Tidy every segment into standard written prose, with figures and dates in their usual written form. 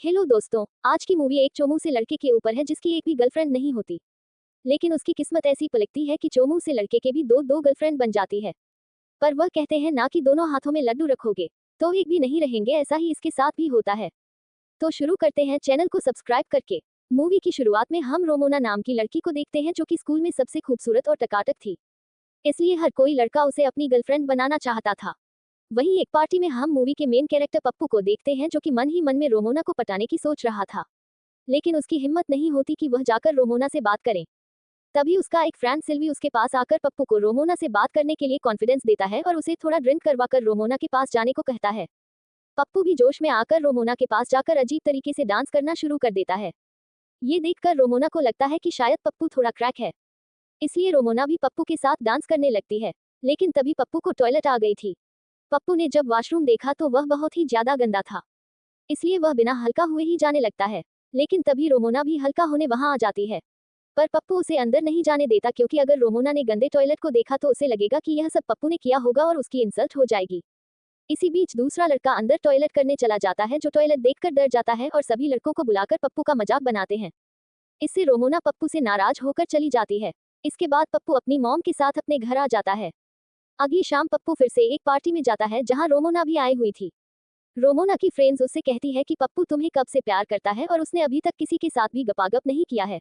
Hello दोस्तों, आज की मूवी एक चोमू से लड़के के ऊपर है जिसकी एक भी गर्लफ्रेंड नहीं होती। लेकिन उसकी किस्मत ऐसी पलटती है कि चोमू से लड़के के भी दो दो गर्लफ्रेंड बन जाती है। पर वह कहते हैं ना कि दोनों हाथों में लड्डू रखोगे तो एक भी नहीं रहेंगे, ऐसा ही इसके साथ भी होता है। तो शुरू करते हैं चैनल को सब्सक्राइब करके। मूवी की शुरुआत में हम रोमोना नाम की लड़की को देखते हैं जो कि स्कूल में सबसे खूबसूरत और टकाटक थी। इसलिए हर कोई लड़का उसे अपनी गर्लफ्रेंड बनाना चाहता था। वहीं एक पार्टी में हम मूवी के मेन कैरेक्टर पप्पू को देखते हैं जो कि मन ही मन में रोमोना को पटाने की सोच रहा था। लेकिन उसकी हिम्मत नहीं होती कि वह जाकर रोमोना से बात करे। तभी उसका एक फ्रेंड सिल्वी उसके पास आकर पप्पू को रोमोना से बात करने के लिए कॉन्फिडेंस देता है और उसे थोड़ा ड्रिंक करवाकर रोमोना के पास जाने को कहता है। पप्पू भी जोश में आकर रोमोना के पास जाकर अजीब तरीके से डांस करना शुरू कर देता है। ये देखकर रोमोना को लगता है कि शायद पप्पू थोड़ा क्रैक है, इसलिए रोमोना भी पप्पू के साथ डांस करने लगती है। लेकिन तभी पप्पू को टॉयलेट आ गई थी। पप्पू ने जब वॉशरूम देखा तो वह बहुत ही ज्यादा गंदा था, इसलिए वह बिना हल्का हुए ही जाने लगता है। लेकिन तभी रोमोना भी हल्का होने वहां आ जाती है। पर पप्पू उसे अंदर नहीं जाने देता क्योंकि अगर रोमोना ने गंदे टॉयलेट को देखा तो उसे लगेगा कि यह सब पप्पू ने किया होगा और उसकी इंसल्ट हो जाएगी। इसी बीच दूसरा लड़का अंदर टॉयलेट करने चला जाता है जो टॉयलेट देखकर डर जाता है और सभी लड़कों को बुलाकर पप्पू का मजाक बनाते हैं। इससे रोमोना पप्पू से नाराज होकर चली जाती है। इसके बाद पप्पू अपनी मॉम के साथ अपने घर आ जाता है। अगली शाम पप्पू फिर से एक पार्टी में जाता है जहां रोमोना भी आई हुई थी। रोमोना की फ्रेंड्स उससे कहती है कि पप्पू तुम्हें कब से प्यार करता है और उसने अभी तक किसी के साथ भी गपागप नहीं किया है।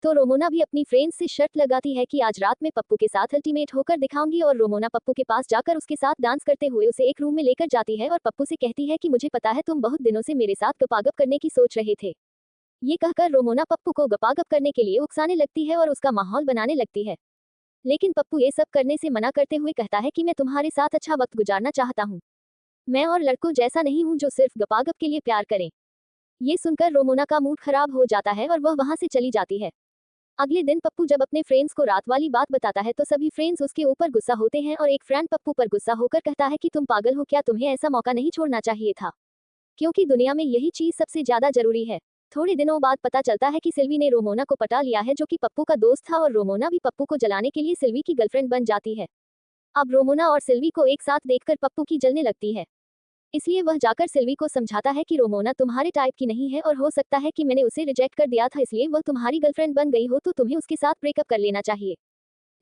तो रोमोना भी अपनी फ्रेंड्स से शर्त लगाती है कि आज रात में पप्पू के साथ अल्टीमेट होकर दिखाऊंगी और रोमोना पप्पू के पास जाकर उसके साथ डांस करते हुए उसे एक रूम में लेकर जाती है और पप्पू से कहती है कि मुझे पता है तुम बहुत दिनों से मेरे साथ गपागप करने की सोच रहे थे। ये कहकर रोमोना पप्पू को गपागप करने के लिए उकसाने लगती है और उसका माहौल बनाने लगती है। लेकिन पप्पू ये सब करने से मना करते हुए कहता है कि मैं तुम्हारे साथ अच्छा वक्त गुजारना चाहता हूँ। मैं और लड़कों जैसा नहीं हूँ जो सिर्फ गपागप के लिए प्यार करें। ये सुनकर रोमोना का मूड खराब हो जाता है और वह वहां से चली जाती है। अगले दिन पप्पू जब अपने फ्रेंड्स को रात वाली बात बताता है तो सभी फ्रेंड्स उसके ऊपर गुस्सा होते हैं और एक फ्रेंड पप्पू पर गुस्सा होकर कहता है कि तुम पागल हो क्या, तुम्हें ऐसा मौका नहीं छोड़ना चाहिए था, क्योंकि दुनिया में यही चीज सबसे ज्यादा जरूरी है। थोड़े दिनों बाद पता चलता है कि सिल्वी ने रोमोना को पटा लिया है जो कि पप्पू का दोस्त था और रोमोना भी पप्पू को जलाने के लिए सिल्वी की गर्लफ्रेंड बन जाती है। अब रोमोना और सिल्वी को एक साथ देखकर पप्पू की जलने लगती है। इसलिए वह जाकर सिल्वी को समझाता है कि रोमोना तुम्हारे टाइप की नहीं है और हो सकता है कि मैंने उसे रिजेक्ट कर दिया था इसलिए वह तुम्हारी गर्लफ्रेंड बन गई हो तो तुम्हें उसके साथ ब्रेकअप कर लेना चाहिए।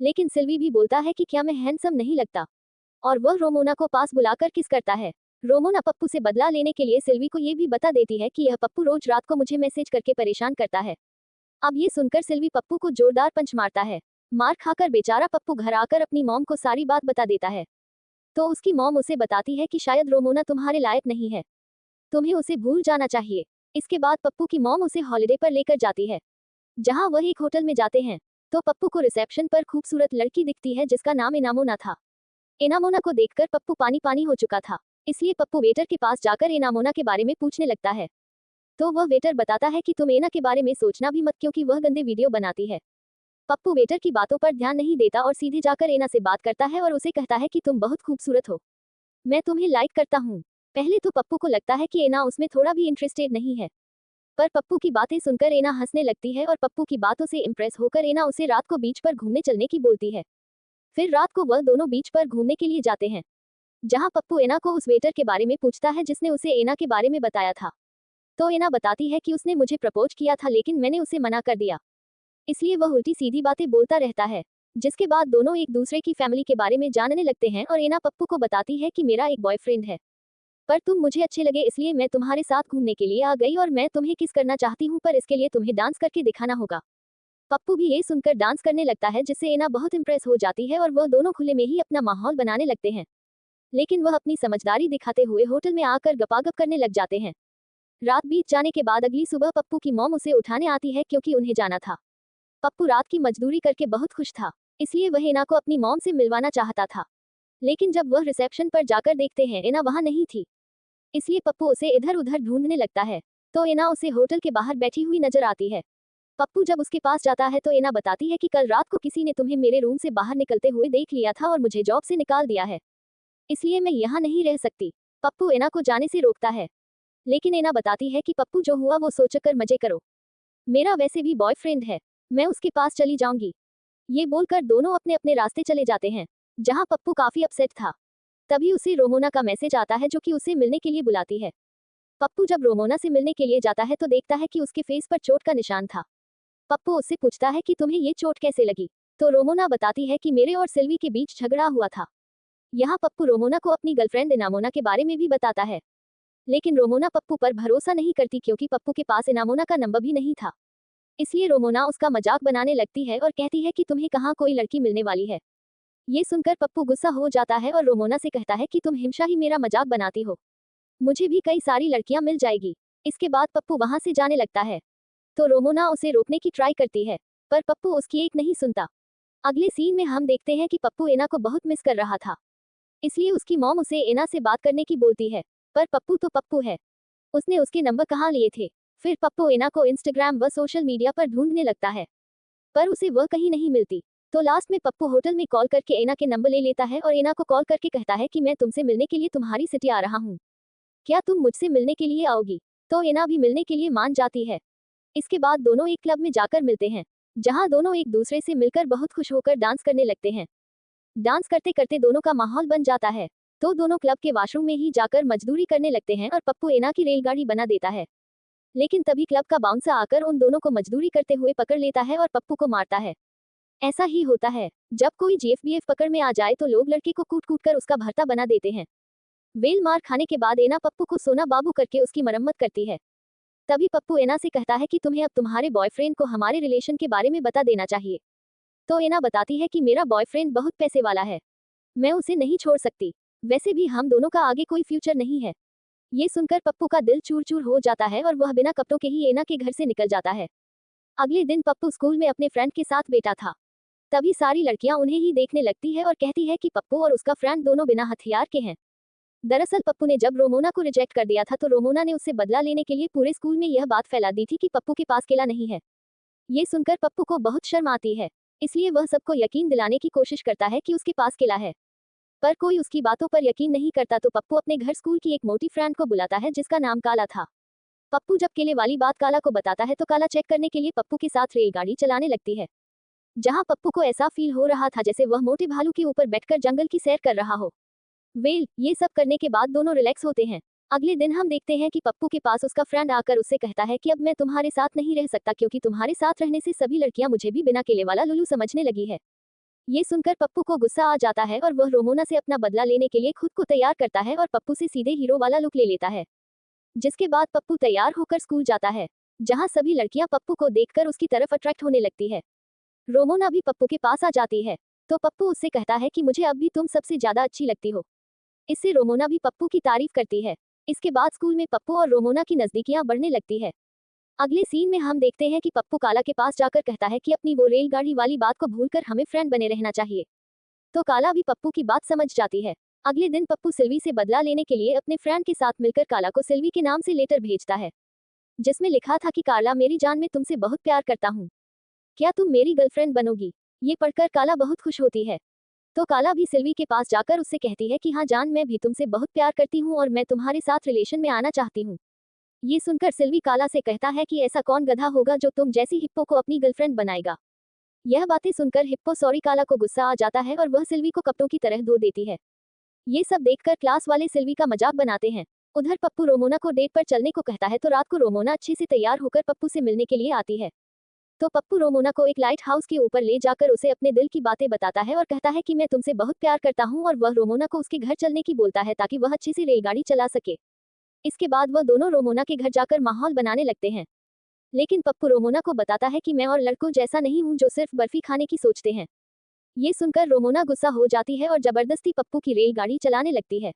लेकिन सिल्वी भी बोलता है कि क्या मैं हैंडसम नहीं लगता, और वह रोमोना को पास बुलाकर किस करता है। रोमोना पप्पू से बदला लेने के लिए सिल्वी को ये भी बता देती है कि यह पप्पू रोज रात को मुझे मैसेज करके परेशान करता है। अब ये सुनकर सिल्वी पप्पू को जोरदार पंच मारता है। मार खाकर बेचारा पप्पू घर आकर अपनी मॉम को सारी बात बता देता है। तो उसकी मॉम उसे बताती है कि शायद रोमोना तुम्हारे लायक नहीं है, तुम्हें उसे भूल जाना चाहिए। इसके बाद पप्पू की मॉम उसे हॉलिडे पर लेकर जाती है जहां वह एक होटल में जाते हैं। तो पप्पू को रिसेप्शन पर खूबसूरत लड़की दिखती है जिसका नाम इनामोना था। इनामोना को देखकर पप्पू पानी पानी हो चुका था, इसलिए पप्पू वेटर के पास जाकर इनामोना के बारे में पूछने लगता है। तो वह वेटर बताता है कि तुम एना के बारे में सोचना भी मत क्योंकि वह गंदे वीडियो बनाती है। पप्पू वेटर की बातों पर ध्यान नहीं देता और सीधे जाकर एना से बात करता है और उसे कहता है कि तुम बहुत खूबसूरत हो, मैं तुम्हें लाइक करता हूँ। पहले तो पप्पू को लगता है कि एना उसमें थोड़ा भी इंटरेस्टेड नहीं है, पर पप्पू की बातें सुनकर एना हंसने लगती है और पप्पू की बातों से इम्प्रेस होकर एना उसे रात को बीच पर घूमने चलने की बोलती है। फिर रात को वह दोनों बीच पर घूमने के लिए जाते हैं जहां पप्पू एना को उस वेटर के बारे में पूछता है जिसने उसे एना के बारे में बताया था। तो एना बताती है कि उसने मुझे प्रपोज किया था लेकिन मैंने उसे मना कर दिया, इसलिए वह उल्टी सीधी बातें बोलता रहता है। जिसके बाद दोनों एक दूसरे की फैमिली के बारे में जानने लगते हैं और एना पप्पू को बताती है कि मेरा एक बॉयफ्रेंड है, पर तुम मुझे अच्छे लगे इसलिए मैं तुम्हारे साथ घूमने के लिए आ गई और मैं तुम्हें किस करना चाहती हूँ पर इसके लिए तुम्हें डांस करके दिखाना होगा। पप्पू भी ये सुनकर डांस करने लगता है जिससे एना बहुत इंप्रेस हो जाती है और वह दोनों खुले में ही अपना माहौल बनाने लगते हैं। लेकिन वह अपनी समझदारी दिखाते हुए होटल में आकर गपागप करने लग जाते हैं। रात बीत जाने के बाद अगली सुबह पप्पू की मॉम उसे उठाने आती है क्योंकि उन्हें जाना था। पप्पू रात की मजदूरी करके बहुत खुश था, इसलिए वह एना को अपनी मॉम से मिलवाना चाहता था। लेकिन जब वह रिसेप्शन पर जाकर देखते हैं एना वहां नहीं थी, इसलिए पप्पू उसे इधर उधर ढूंढने लगता है। तो एना उसे होटल के बाहर बैठी हुई नजर आती है। पप्पू जब उसके पास जाता है तो एना बताती है कि कल रात को किसी ने तुम्हें मेरे रूम से बाहर निकलते हुए देख लिया था और मुझे जॉब से निकाल दिया है, इसलिए मैं यहाँ नहीं रह सकती। पप्पू एना को जाने से रोकता है, लेकिन एना बताती है कि पप्पू जो हुआ वो सोचकर मजे करो, मेरा वैसे भी बॉयफ्रेंड है, मैं उसके पास चली जाऊंगी। ये बोलकर दोनों अपने अपने रास्ते चले जाते हैं जहां पप्पू काफी अपसेट था। तभी उसे रोमोना का मैसेज आता है जो कि उसे मिलने के लिए बुलाती है। पप्पू जब रोमोना से मिलने के लिए जाता है तो देखता है कि उसके फेस पर चोट का निशान था। पप्पू उससे पूछता है कि तुम्हें ये चोट कैसे लगी, तो रोमोना बताती है कि मेरे और सिल्वी के बीच झगड़ा हुआ था। यहाँ पप्पू रोमोना को अपनी गर्लफ्रेंड इनामोना के बारे में भी बताता है, लेकिन रोमोना पप्पू पर भरोसा नहीं करती क्योंकि पप्पू के पास इनामोना का नंबर भी नहीं था। इसलिए रोमोना उसका मजाक बनाने लगती है और कहती है कि तुम्हें कहाँ कोई लड़की मिलने वाली है। ये सुनकर पप्पू गुस्सा हो जाता है और रोमोना से कहता है कि तुम हमेशा ही मेरा मजाक बनाती हो, मुझे भी कई सारी लड़कियां मिल जाएगी। इसके बाद पप्पू वहां से जाने लगता है, तो रोमोना उसे रोकने की ट्राई करती है, पर पप्पू उसकी एक नहीं सुनता। अगले सीन में हम देखते हैं कि पप्पू एना को बहुत मिस कर रहा था, इसलिए उसकी मॉम उसे एना से बात करने की बोलती है, पर पप्पू तो पप्पू है, उसने उसके नंबर कहाँ लिए थे। फिर पप्पू एना को इंस्टाग्राम व सोशल मीडिया पर ढूंढने लगता है, पर उसे वह कहीं नहीं मिलती। तो लास्ट में पप्पू होटल में कॉल करके एना के नंबर ले लेता है और एना को कॉल करके कहता है कि मैं तुमसे मिलने के लिए तुम्हारी सिटी आ रहा हूँ, क्या तुम मुझसे मिलने के लिए आओगी। तो एना भी मिलने के लिए मान जाती है। इसके बाद दोनों एक क्लब में जाकर मिलते हैं, जहां दोनों एक दूसरे से मिलकर बहुत खुश होकर डांस करने लगते हैं। डांस करते करते दोनों का माहौल बन जाता है, तो दोनों क्लब के वॉशरूम में ही जाकर मजदूरी करने लगते हैं और पप्पू एना की रेलगाड़ी बना देता है। लेकिन तभी क्लब का बाउंसर आकर उन दोनों को मजदूरी करते हुए पकड़ लेता है और पप्पू को मारता है। ऐसा ही होता है, जब कोई जीएफबीएफ पकड़ में आ जाए तो लोग लड़के को कूट कूट कर उसका भर्ता बना देते हैं। वेल मार खाने के बाद एना पप्पू को सोना बाबू करके उसकी मरम्मत करती है। तभी पप्पू एना से कहता है कि तुम्हें अब तुम्हारे बॉयफ्रेंड को हमारे रिलेशन के बारे में बता देना चाहिए। तो एना बताती है कि मेरा बॉयफ्रेंड बहुत पैसे वाला है, मैं उसे नहीं छोड़ सकती, वैसे भी हम दोनों का आगे कोई फ्यूचर नहीं है। ये सुनकर पप्पू का दिल चूर चूर हो जाता है और वह बिना कपड़ों के ही एना के घर से निकल जाता है। अगले दिन पप्पू स्कूल में अपने फ्रेंड के साथ बैठा था, तभी सारी लड़कियां उन्हें ही देखने लगती है और कहती है कि पप्पू और उसका फ्रेंड दोनों बिना हथियार के हैं। दरअसल पप्पू ने जब रोमोना को रिजेक्ट कर दिया था तो रोमोना ने उससे बदला लेने के लिए पूरे स्कूल में यह बात फैला दी थी कि पप्पू के पास केला नहीं है। ये सुनकर पप्पू को बहुत शर्म आती है, इसलिए वह सबको यकीन दिलाने की कोशिश करता है कि उसके पास केला है, पर कोई उसकी बातों पर यकीन नहीं करता। तो पप्पू अपने घर स्कूल की एक मोटी फ्रेंड को बुलाता है जिसका नाम काला था। पप्पू जब केले वाली बात काला को बताता है तो काला चेक करने के लिए पप्पू के साथ रेलगाड़ी चलाने लगती है, जहां पप्पू को ऐसा फील हो रहा था जैसे वह मोटे भालू के ऊपर बैठकर जंगल की सैर कर रहा हो। ये सब करने के बाद दोनों रिलैक्स होते हैं। अगले दिन हम देखते हैं कि पप्पू के पास उसका फ्रेंड आकर उससे कहता है कि अब मैं तुम्हारे साथ नहीं रह सकता क्योंकि तुम्हारे साथ रहने से सभी लड़कियां मुझे भी बिना केले वाला लुल्लू समझने लगी है। ये सुनकर पप्पू को गुस्सा आ जाता है और वह रोमोना से अपना बदला लेने के लिए खुद को तैयार करता है और पप्पू से सीधे हीरो वाला लुक ले लेता है। जिसके बाद पप्पू तैयार होकर स्कूल जाता है, जहां सभी लड़कियां पप्पू को देखकर उसकी तरफ अट्रैक्ट होने लगती है। रोमोना भी पप्पू के पास आ जाती है, तो पप्पू उससे कहता है कि मुझे अब भी तुम सबसे ज्यादा अच्छी लगती हो। इससे रोमोना भी पप्पू की तारीफ करती है। इसके बाद स्कूल में पप्पू और रोमोना की नजदीकियां बढ़ने लगती है। अगले सीन में हम देखते हैं कि पप्पू काला के पास जाकर कहता है कि अपनी वो रेलगाड़ी वाली बात को भूलकर हमें फ्रेंड बने रहना चाहिए। तो काला भी पप्पू की बात समझ जाती है। अगले दिन पप्पू सिल्वी से बदला लेने के लिए अपने फ्रेंड के साथ मिलकर काला को सिल्वी के नाम से लेटर भेजता है, जिसमें लिखा था कि काला मेरी जान, मैं तुमसे बहुत प्यार करता हूँ, क्या तुम मेरी गर्लफ्रेंड बनोगी। ये पढ़कर काला बहुत खुश होती है। तो काला भी सिल्वी के पास जाकर उससे कहती है कि हाँ जान, मैं भी तुमसे बहुत प्यार करती हूँ और मैं तुम्हारे साथ रिलेशन में आना चाहती हूँ। ये सुनकर सिल्वी काला से कहता है कि ऐसा कौन गधा होगा जो तुम जैसी हिप्पो को अपनी गर्लफ्रेंड बनाएगा। यह बातें सुनकर हिप्पो सॉरी काला को गुस्सा आ जाता है और वह सिल्वी को कपड़ों की तरह धो देती है। ये सब देखकर क्लास वाले सिल्वी का मजाक बनाते हैं। उधर पप्पू रोमोना को डेट पर चलने को कहता है तो रात को रोमोना अच्छे से तैयार होकर पप्पू से मिलने के लिए आती है। तो पप्पू रोमोना को एक लाइट हाउस के ऊपर ले जाकर उसे अपने दिल की बातें बताता है और कहता है कि मैं तुमसे बहुत प्यार करता हूँ, और वह रोमोना को उसके घर चलने की बोलता है ताकि वह अच्छे से रेलगाड़ी चला सके। इसके बाद वह दोनों रोमोना के घर जाकर माहौल बनाने लगते हैं, लेकिन पप्पू रोमोना को बताता है कि मैं और लड़कों जैसा नहीं हूँ जो सिर्फ बर्फी खाने की सोचते हैं। ये सुनकर रोमोना गुस्सा हो जाती है और जबरदस्ती पप्पू की रेलगाड़ी चलाने लगती है।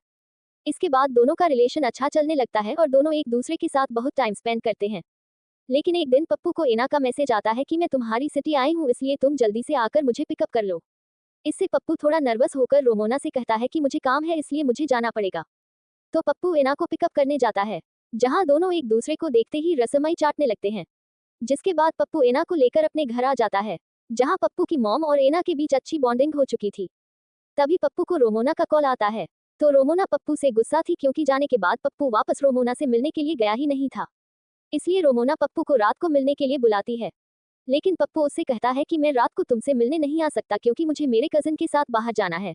इसके बाद दोनों का रिलेशन अच्छा चलने लगता है और दोनों एक दूसरे के साथ बहुत टाइम स्पेंड करते हैं। लेकिन एक दिन पप्पू को एना का मैसेज आता है कि मैं तुम्हारी सिटी आई हूँ, इसलिए तुम जल्दी से आकर मुझे पिकअप कर लो। इससे पप्पू थोड़ा नर्वस होकर रोमोना से कहता है कि मुझे काम है इसलिए मुझे जाना पड़ेगा। तो पप्पू एना को पिकअप करने जाता है, जहां दोनों एक दूसरे को देखते ही रसमई चाटने लगते हैं। जिसके बाद पप्पू एना को लेकर अपने घर आ जाता है, जहां पप्पू की मॉम और एना के बीच अच्छी बॉन्डिंग हो चुकी थी। तभी पप्पू को रोमोना का कॉल आता है, तो रोमोना पप्पू से गुस्सा थी क्योंकि जाने के बाद पप्पू वापस रोमोना से मिलने के लिए गया ही नहीं था। इसलिए रोमोना पप्पू को रात को मिलने के लिए बुलाती है, लेकिन पप्पू उससे कहता है कि मैं रात को तुमसे मिलने नहीं आ सकता क्योंकि मुझे मेरे कजिन के साथ बाहर जाना है।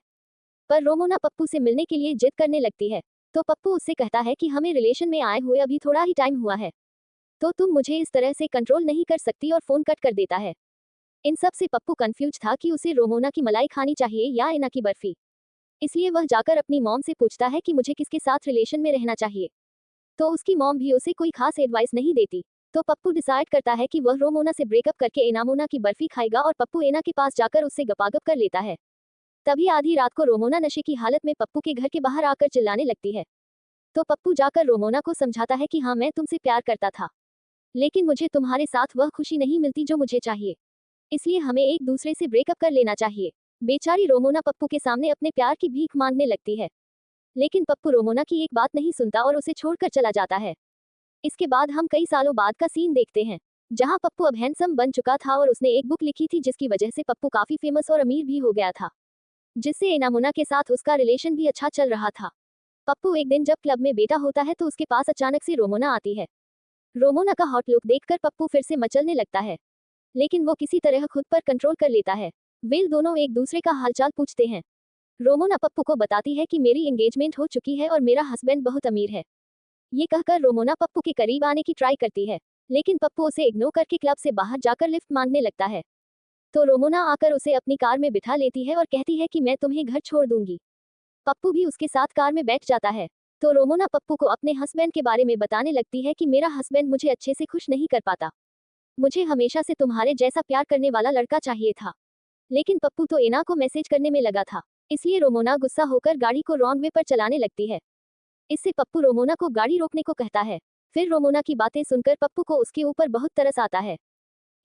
पर रोमोना पप्पू से मिलने के लिए जिद करने लगती है। तो पप्पू उससे कहता है कि हमें रिलेशन में आए हुए अभी थोड़ा ही टाइम हुआ है, तो तुम मुझे इस तरह से कंट्रोल नहीं कर सकती, और फोन कट कर देता है। इन सब से पप्पू कंफ्यूज था कि उसे रोमोना की मलाई खानी चाहिए या एना की बर्फी। इसलिए वह जाकर अपनी मॉम से पूछता है कि मुझे किसके साथ रिलेशन में रहना चाहिए। तो उसकी मॉम भी उसे कोई खास एडवाइस नहीं देती। तो पप्पू डिसाइड करता है कि वह रोमोना से ब्रेकअप करके एनामोना की बर्फी खाएगा, और पप्पू एना के पास जाकर उससे गपागप कर लेता है। तभी आधी रात को रोमोना नशे की हालत में पप्पू के घर के बाहर आकर चिल्लाने लगती है। तो पप्पू जाकर रोमोना को समझाता है कि हाँ, मैं तुमसे प्यार करता था, लेकिन मुझे तुम्हारे साथ वह खुशी नहीं मिलती जो मुझे चाहिए, इसलिए हमें एक दूसरे से ब्रेकअप कर लेना चाहिए। बेचारी रोमोना पप्पू के सामने अपने प्यार की भीख मांगने लगती है, लेकिन पप्पू रोमोना की एक बात नहीं सुनता और उसे छोड़कर चला जाता है। इसके बाद हम कई सालों बाद का सीन देखते हैं, जहां पप्पू अब हैंडसम बन चुका था और उसने एक बुक लिखी थी जिसकी वजह से पप्पू काफी फेमस और अमीर भी हो गया था, जिससे एनामुना के साथ उसका रिलेशन भी अच्छा चल रहा था। पप्पू एक दिन जब क्लब में बैठा होता है तो उसके पास अचानक से रोमोना आती है। रोमोना का हॉट लुक देखकर पप्पू फिर से मचलने लगता है, लेकिन वो किसी तरह खुद पर कंट्रोल कर लेता है। वे दोनों एक दूसरे का हालचाल पूछते हैं। रोमोना पप्पू को बताती है कि मेरी एंगेजमेंट हो चुकी है और मेरा हस्बैंड बहुत अमीर है। ये कहकर रोमोना पप्पू के करीब आने की ट्राई करती है, लेकिन पप्पू उसे इग्नोर करके क्लब से बाहर जाकर लिफ्ट मांगने लगता है। तो रोमोना आकर उसे अपनी कार में बिठा लेती है और कहती है कि मैं तुम्हें घर छोड़ दूंगी। पप्पू भी उसके साथ कार में बैठ जाता है। तो रोमोना पप्पू को अपने हस्बैंड के बारे में बताने लगती है कि मेरा हस्बैंड मुझे अच्छे से खुश नहीं कर पाता, मुझे हमेशा से तुम्हारे जैसा प्यार करने वाला लड़का चाहिए था। लेकिन पप्पू तो एना को मैसेज करने में लगा था, इसलिए रोमोना गुस्सा होकर गाड़ी को रॉन्ग वे पर चलाने लगती है। इससे पप्पू रोमोना को गाड़ी रोकने को कहता है। फिर रोमोना की बातें सुनकर पप्पू को उसके ऊपर बहुत तरस आता है।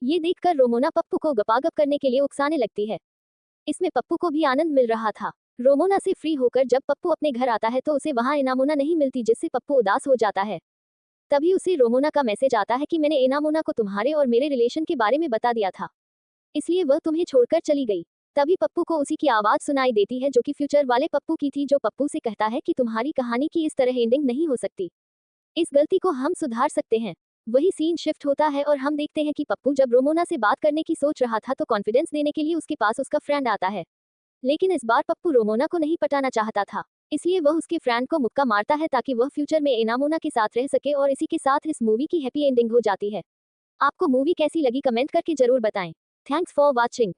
ये देखकर रोमोना पप्पू को गपागप करने के लिए उकसाने लगती है। इसमें पप्पू को भी आनंद मिल रहा था। रोमोना से फ्री होकर जब पप्पू अपने घर आता है तो उसे वहां एनामोना नहीं मिलती, जिससे पप्पू उदास हो जाता है। तभी उसे रोमोना का मैसेज आता है कि मैंने एनामोना को तुम्हारे और मेरे रिलेशन के बारे में बता दिया था, इसलिए वह तुम्हें छोड़कर चली गई। तभी पप्पू को उसी की आवाज सुनाई देती है जो कि फ्यूचर वाले पप्पू की थी, जो पप्पू से कहता है कि तुम्हारी कहानी की इस तरह एंडिंग नहीं हो सकती, इस गलती को हम सुधार सकते हैं। वही सीन शिफ्ट होता है और हम देखते हैं कि पप्पू जब रोमोना से बात करने की सोच रहा था तो कॉन्फिडेंस देने के लिए उसके पास उसका फ्रेंड आता है। लेकिन इस बार पप्पू रोमोना को नहीं पटाना चाहता था, इसलिए वह उसके फ्रेंड को मुक्का मारता है ताकि वह फ्यूचर में एनामोना के साथ रह सके, और इसी के साथ इस मूवी की हैप्पी एंडिंग हो जाती है। आपको मूवी कैसी लगी कमेंट करके जरूर बताएं। Thanks for watching.